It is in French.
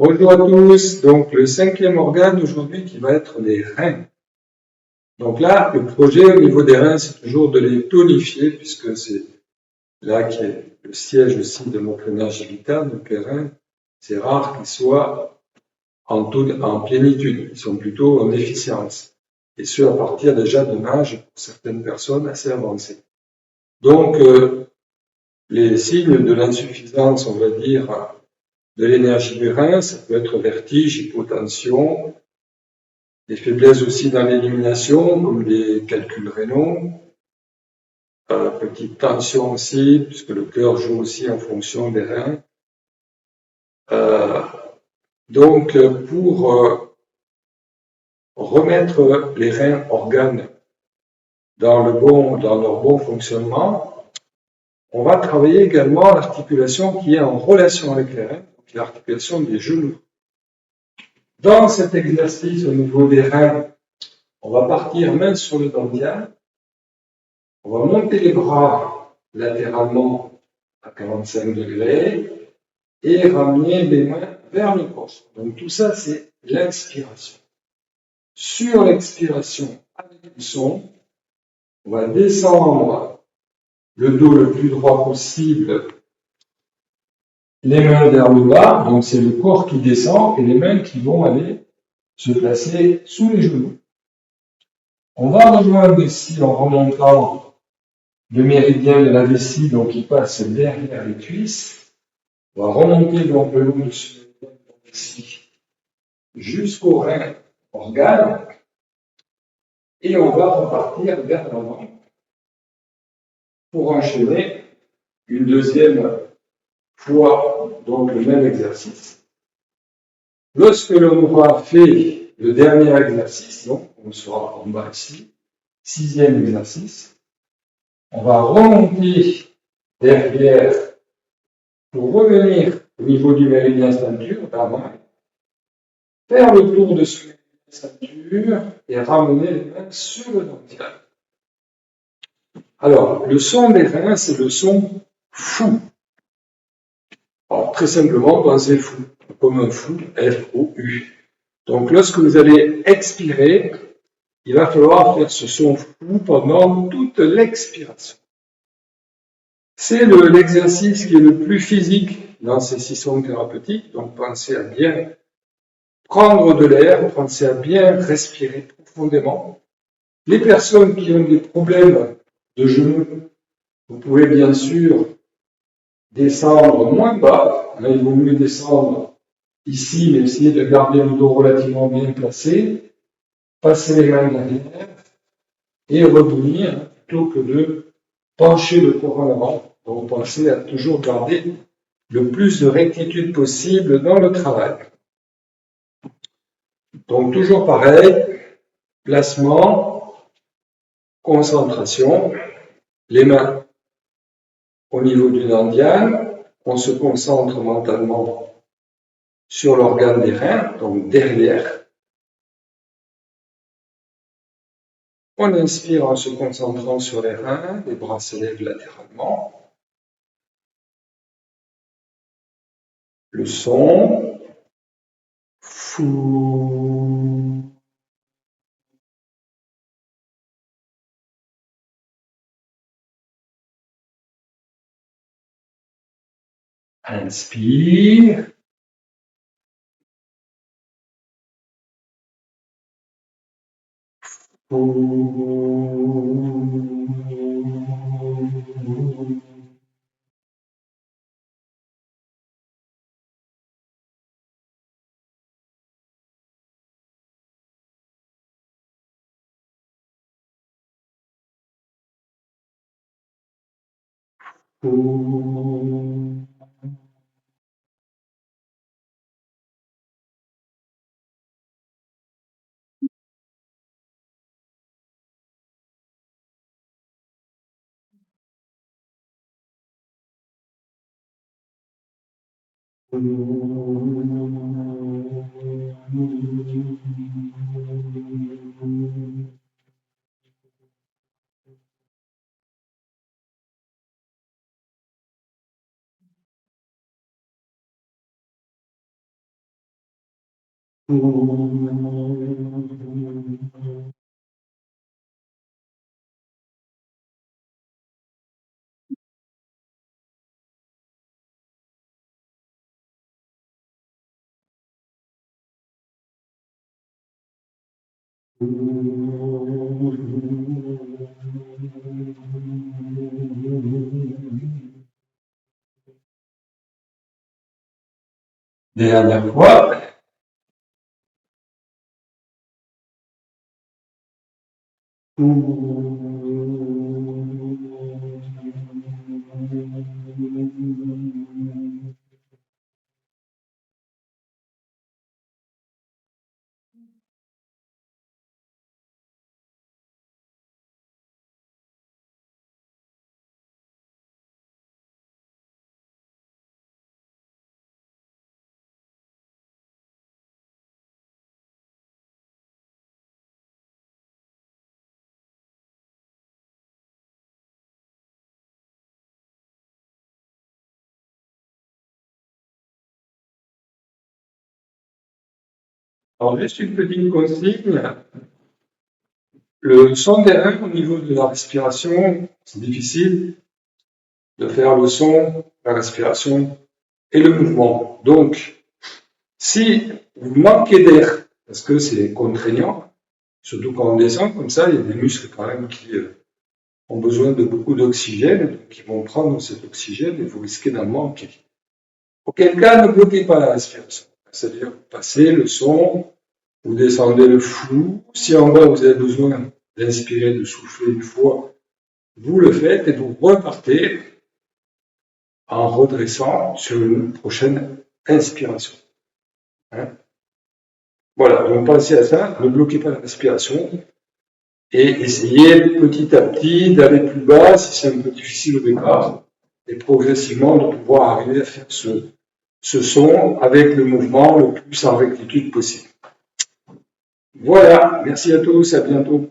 Bonjour à tous. Donc, le cinquième organe aujourd'hui qui va être les reins. Donc là, le projet au niveau des reins, c'est toujours de les tonifier puisque c'est là qui est le siège aussi de notre énergie vitale. Donc les reins, c'est rare qu'ils soient en plénitude. Ils sont plutôt en déficience. Et ce, à partir déjà d'un âge, pour certaines personnes, assez avancé. Donc, les signes de l'insuffisance, on va dire, de l'énergie du rein, ça peut être vertige, hypotension, des faiblesses aussi dans l'élimination, comme des calculs rénaux, petite tension aussi, puisque le cœur joue aussi en fonction des reins. Donc, pour remettre les reins organes dans leur bon fonctionnement, on va travailler également l'articulation qui est en relation avec les reins, donc l'articulation des genoux. Dans cet exercice au niveau des reins, on va partir main sur le dantian, on va monter les bras latéralement à 45 degrés et ramener les mains vers le corps. Donc tout ça, c'est l'inspiration. Sur l'expiration, avec le son, on va descendre le dos le plus droit possible, les mains vers le bas, donc c'est le corps qui descend et les mains qui vont aller se placer sous les genoux. On va rejoindre ici en remontant le méridien de la vessie, donc qui passe derrière les cuisses. On va remonter donc le long de ce méridien de la vessie jusqu'au rein organe et on va repartir vers l'avant pour enchaîner une deuxième fois donc le même exercice. Lorsque l'on aura fait le dernier exercice, donc on sera en bas ici, sixième exercice, on va remonter derrière pour revenir au niveau du méridien ceinture, d'avant, faire le tour de ce méridien ceinture et ramener les mains sur le dantian. Alors, le son des reins, c'est le son fou. Alors, très simplement, pensez fou, comme un fou, F-O-U. Donc, lorsque vous allez expirer, il va falloir faire ce son fou pendant toute l'expiration. C'est l'exercice qui est le plus physique dans ces 6 sons thérapeutiques, donc pensez à bien prendre de l'air, pensez à bien respirer profondément. Les personnes qui ont des problèmes de genoux, vous pouvez bien sûr descendre moins bas, là il vaut mieux descendre ici, mais essayer de garder le dos relativement bien placé, passer les mains derrière et revenir plutôt que de pencher le corps en avant. Donc pensez à toujours garder le plus de rectitude possible dans le travail. Donc toujours pareil, placement, concentration, les mains au niveau du dantian, on se concentre mentalement sur l'organe des reins, donc derrière. On inspire en se concentrant sur les reins, les bras se lèvent latéralement. Le son, fou. Inspire. Dernière fois. Alors, juste une petite consigne. Le son d'air au niveau de la respiration, c'est difficile de faire le son, la respiration et le mouvement. Donc, si vous manquez d'air, parce que c'est contraignant, surtout quand on descend comme ça, il y a des muscles quand même qui ont besoin de beaucoup d'oxygène, donc ils vont prendre cet oxygène et vous risquez d'en manquer. Auquel cas, ne bloquez pas la respiration. C'est-à-dire, passez le son, vous descendez le flou. Si en bas, vous avez besoin d'inspirer, de souffler une fois, vous le faites et vous repartez en redressant sur une prochaine inspiration. Hein? Voilà, donc pensez à ça, ne bloquez pas la respiration et essayez petit à petit d'aller plus bas si c'est un peu difficile au départ et progressivement de pouvoir arriver à faire ce son avec le mouvement le plus en rectitude possible. Voilà, merci à tous, à bientôt.